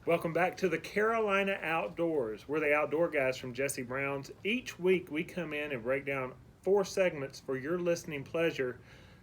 Welcome back to the Carolina Outdoors. We're the outdoor guys from Jesse Brown's. Each week we come in and break down 4 segments for your listening pleasure,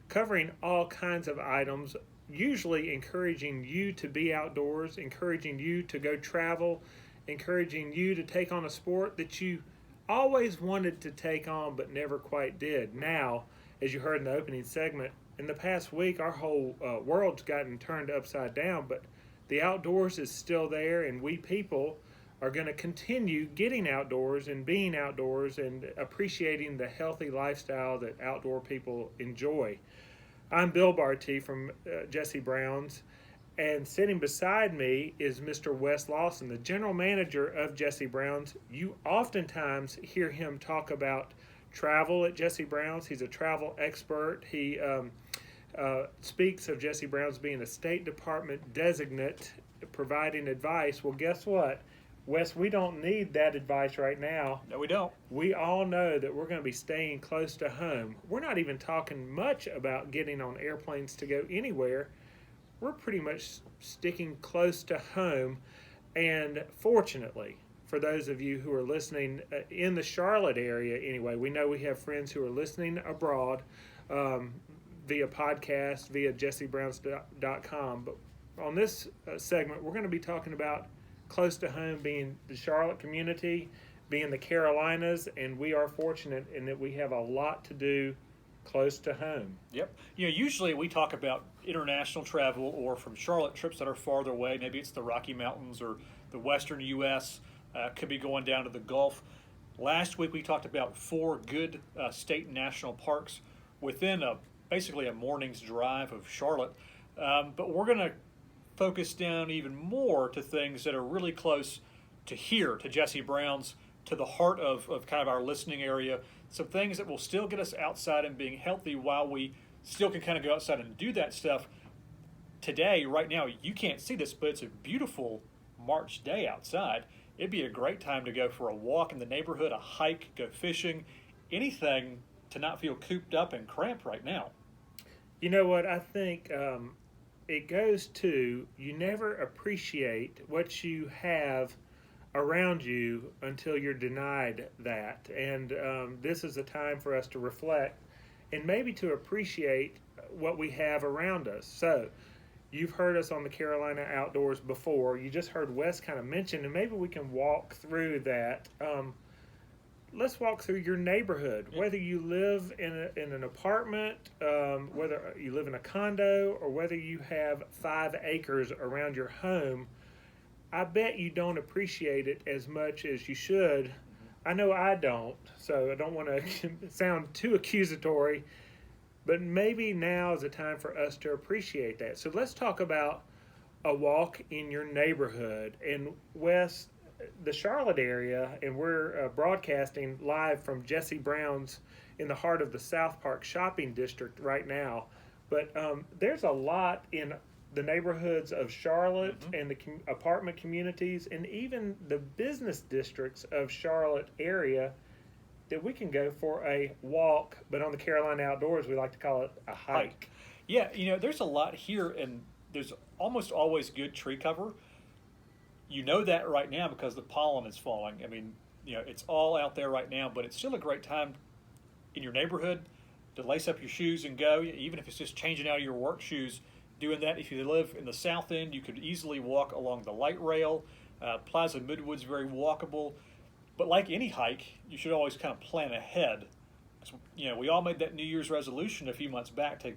covering all kinds of items, usually encouraging you to be outdoors, encouraging you to go travel, encouraging you to take on a sport that you always wanted to take on but never quite did. Now, as you heard in the opening segment, in the past week our whole world's gotten turned upside down, but the outdoors is still there, and we people are going to continue getting outdoors and being outdoors and appreciating the healthy lifestyle that outdoor people enjoy. I'm Bill Barty from Jesse Brown's, and sitting beside me is Mr. Wes Lawson, the general manager of Jesse Brown's. You oftentimes hear him talk about travel at Jesse Brown's. He's a travel expert. He speaks of Jesse Brown's being a State Department designate, providing advice. Well, guess what, Wes? We don't need that advice right now. No, we don't. We all know that we're going to be staying close to home. We're not even talking much about getting on airplanes to go anywhere. We're pretty much sticking close to home. And fortunately, for those of you who are listening in the Charlotte area anyway, we know we have friends who are listening abroad. Via podcast, via jessebrowns.com. But on this segment, we're going to be talking about close to home being the Charlotte community, being the Carolinas, and we are fortunate in that we have a lot to do close to home. Yep. Usually we talk about international travel or from Charlotte trips that are farther away. Maybe it's the Rocky Mountains or the western U.S., could be going down to the Gulf. Last week we talked about 4 good state and national parks within basically a morning's drive of Charlotte. But we're going to focus down even more to things that are really close to here, to Jesse Brown's, to the heart of kind of our listening area. Some things that will still get us outside and being healthy while we still can kind of go outside and do that stuff. Today, right now, you can't see this, but it's a beautiful March day outside. It'd be a great time to go for a walk in the neighborhood, a hike, go fishing, anything to not feel cooped up and cramped right now. You know what? I think it goes to you never appreciate what you have around you until you're denied that. And this is a time for us to reflect and maybe to appreciate what we have around us. So you've heard us on the Carolina Outdoors before. You just heard Wes kind of mention, and maybe we can walk through that. Let's walk through your neighborhood, whether you live in an apartment, whether you live in a condo, or whether you have 5 acres around your home. I bet you don't appreciate it as much as you should. I know I don't, so I don't want to sound too accusatory, but maybe now is the time for us to appreciate that. So let's talk about a walk in your neighborhood. And Wes, the Charlotte area, and we're broadcasting live from Jesse Brown's in the heart of the South Park shopping district right now. But there's a lot in the neighborhoods of Charlotte and the apartment communities and even the business districts of Charlotte area that we can go for a walk, but on the Carolina Outdoors we like to call it a hike. Yeah, there's a lot here, and there's almost always good tree cover. You know that right now because the pollen is falling. I mean, it's all out there right now, but it's still a great time in your neighborhood to lace up your shoes and go, even if it's just changing out of your work shoes. Doing that, if you live in the south end, you could easily walk along the light rail. Plaza Midwood's very walkable. But like any hike, you should always kind of plan ahead. So, we all made that New Year's resolution a few months back to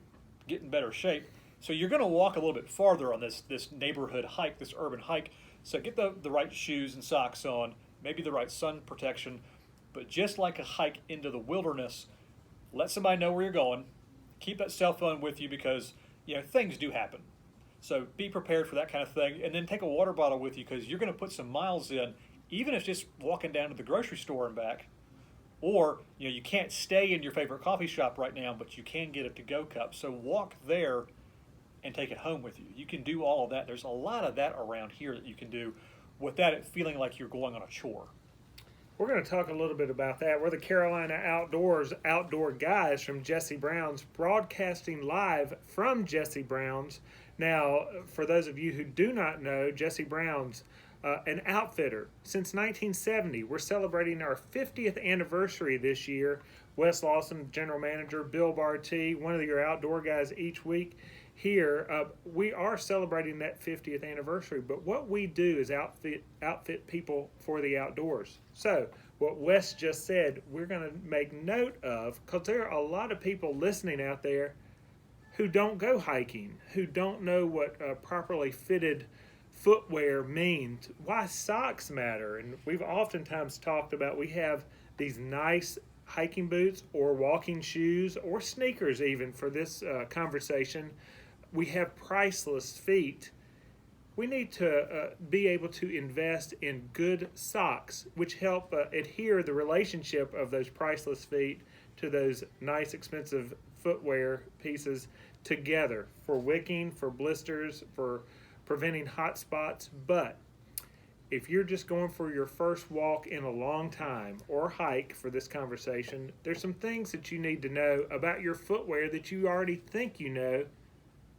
get in better shape. So you're going to walk a little bit farther on this neighborhood hike, this urban hike. So get the right shoes and socks on, maybe the right sun protection. But just like a hike into the wilderness, let somebody know where you're going. Keep that cell phone with you because things do happen. So be prepared for that kind of thing. And then take a water bottle with you because you're going to put some miles in, even if it's just walking down to the grocery store and back. Or, you can't stay in your favorite coffee shop right now, but you can get a to-go cup. So walk there and take it home with you. You can do all of that. There's a lot of that around here that you can do without it feeling like you're going on a chore. We're going to talk a little bit about that. We're the Carolina Outdoors outdoor guys from Jesse Brown's, broadcasting live from Jesse Brown's. Now, for those of you who do not know, Jesse Brown's an outfitter since 1970. We're celebrating our 50th anniversary this year. Wes Lawson, general manager, Bill Barty, one of your outdoor guys each week here. We are celebrating that 50th anniversary, but what we do is outfit people for the outdoors. So, what Wes just said, we're going to make note of, because there are a lot of people listening out there who don't go hiking, who don't know what properly fitted footwear means, why socks matter. And we've oftentimes talked about, we have these nice hiking boots or walking shoes or sneakers even for this conversation. We have priceless feet. We need to be able to invest in good socks, which help adhere the relationship of those priceless feet to those nice, expensive footwear pieces together for wicking, for blisters, for preventing hot spots. But if you're just going for your first walk in a long time or hike for this conversation, there's some things that you need to know about your footwear that you already think you know,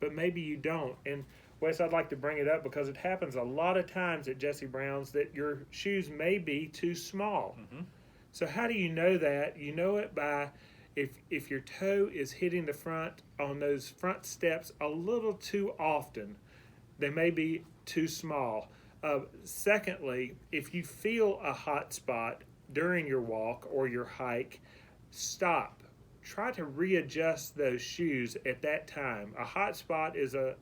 but maybe you don't. And Wes, I'd like to bring it up because it happens a lot of times at Jesse Brown's that your shoes may be too small. Mm-hmm. So how do you know that? You know it by if your toe is hitting the front on those front steps a little too often, they may be too small. Secondly, if you feel a hot spot during your walk or your hike, stop. Try to readjust those shoes at that time. A hot spot is a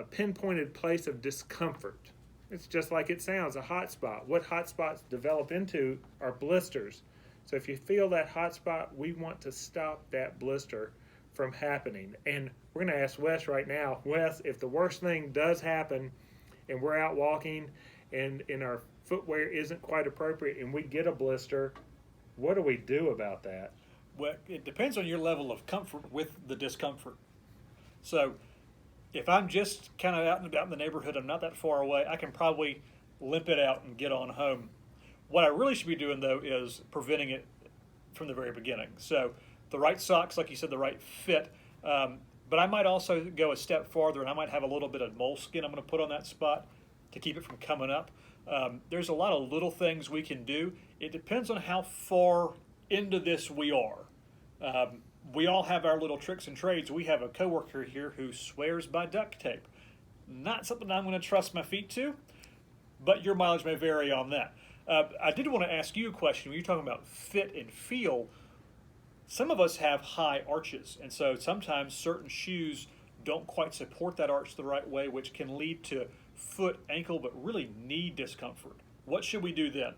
pinpointed place of discomfort. It's just like it sounds, a hot spot. What hot spots develop into are blisters. So if you feel that hot spot, we want to stop that blister from happening. And we're going to ask Wes right now, Wes, if the worst thing does happen and we're out walking and our footwear isn't quite appropriate and we get a blister, what do we do about that? Well, it depends on your level of comfort with the discomfort. So if I'm just kind of out and about in the neighborhood, I'm not that far away, I can probably limp it out and get on home. What I really should be doing, though, is preventing it from the very beginning. So the right socks, like you said, the right fit. But I might also go a step farther, and I might have a little bit of moleskin I'm going to put on that spot to keep it from coming up. There's a lot of little things we can do. It depends on how far into this we are. We all have our little tricks and trades. We have a coworker here who swears by duct tape. Not something I'm going to trust my feet to, but your mileage may vary on that. I did want to ask you a question. When you're talking about fit and feel, some of us have high arches, and so sometimes certain shoes don't quite support that arch the right way, which can lead to foot, ankle, but really knee discomfort. What should we do then?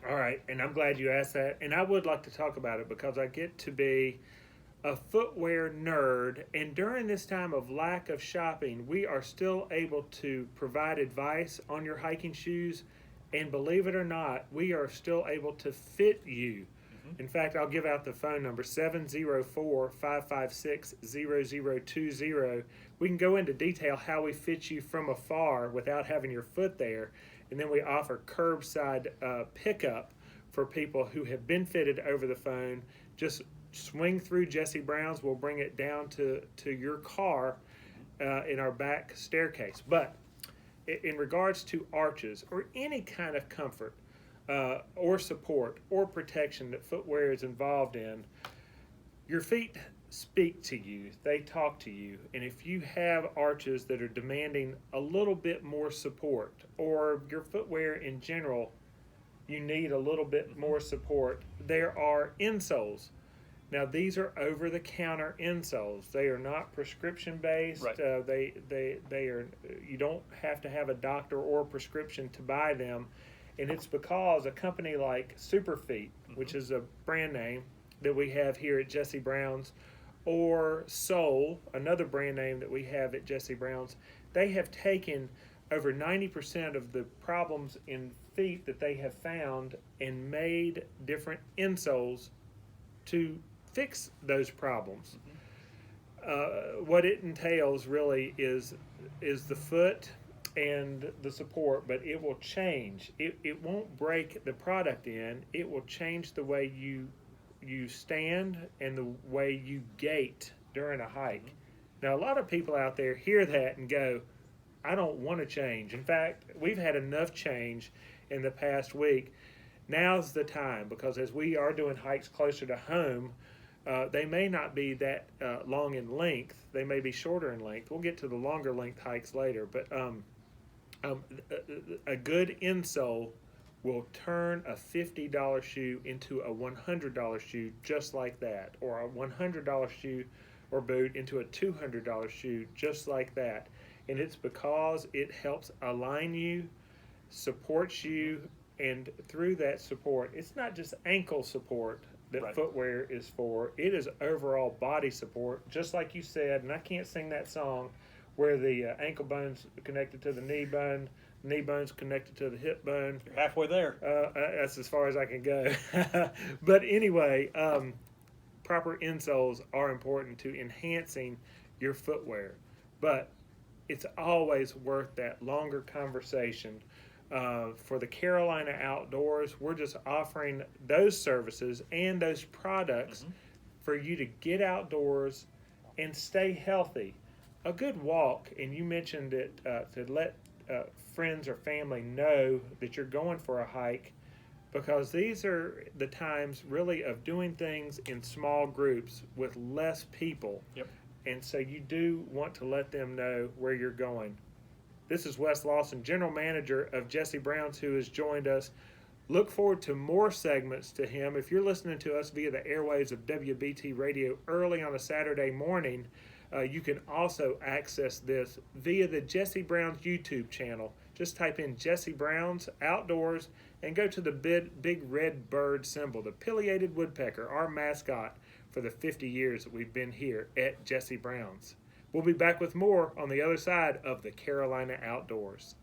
All right, and I'm glad you asked that, and I would like to talk about it because I get to be a footwear nerd, and during this time of lack of shopping, we are still able to provide advice on your hiking shoes, and believe it or not, we are still able to fit you. In fact, I'll give out the phone number, 704-556-0020. We can go into detail how we fit you from afar without having your foot there. And then we offer curbside pickup for people who have been fitted over the phone. Just swing through Jesse Brown's. We'll bring it down to your car in our back staircase. But in regards to arches or any kind of comfort, or support or protection that footwear is involved in, your feet speak to you, they talk to you, and if you have arches that are demanding a little bit more support, or your footwear in general, you need a little bit more support, there are insoles. Now these are over-the-counter insoles. They are not prescription-based. Right. They are. You don't have to have a doctor or a prescription to buy them. And it's because a company like Superfeet, which is a brand name that we have here at Jesse Brown's, or Soul, another brand name that we have at Jesse Brown's, they have taken over 90% of the problems in feet that they have found and made different insoles to fix those problems. What it entails really is the foot and the support, but it will change. It won't break the product in. It will change the way you stand and the way you gait during a hike. Now, a lot of people out there hear that and go, I don't want to change. In fact, we've had enough change in the past week. Now's the time, because as we are doing hikes closer to home, they may not be that long in length. They may be shorter in length. We'll get to the longer length hikes later. But a good insole will turn a $50 shoe into a $100 shoe just like that, or a $100 shoe or boot into a $200 shoe just like that. And it's because it helps align you, supports you, and through that support, it's not just ankle support that Right. footwear is for, it is overall body support, just like you said. And I can't sing that song where the ankle bone's connected to the knee bone's connected to the hip bone. You're halfway there. That's as far as I can go. But anyway, proper insoles are important to enhancing your footwear. But it's always worth that longer conversation. For the Carolina Outdoors, we're just offering those services and those products for you to get outdoors and stay healthy. A good walk, and you mentioned it, to let friends or family know that you're going for a hike, because these are the times really of doing things in small groups with less people. Yep. And so you do want to let them know where you're going. This is Wes Lawson, General Manager of Jesse Brown's, who has joined us. Look forward to more segments to him. If you're listening to us via the airwaves of WBT Radio early on a Saturday morning, you can also access this via the Jesse Brown's YouTube channel. Just type in Jesse Brown's Outdoors and go to the big red bird symbol, the pileated woodpecker, our mascot for the 50 years that we've been here at Jesse Brown's. We'll be back with more on the other side of the Carolina Outdoors.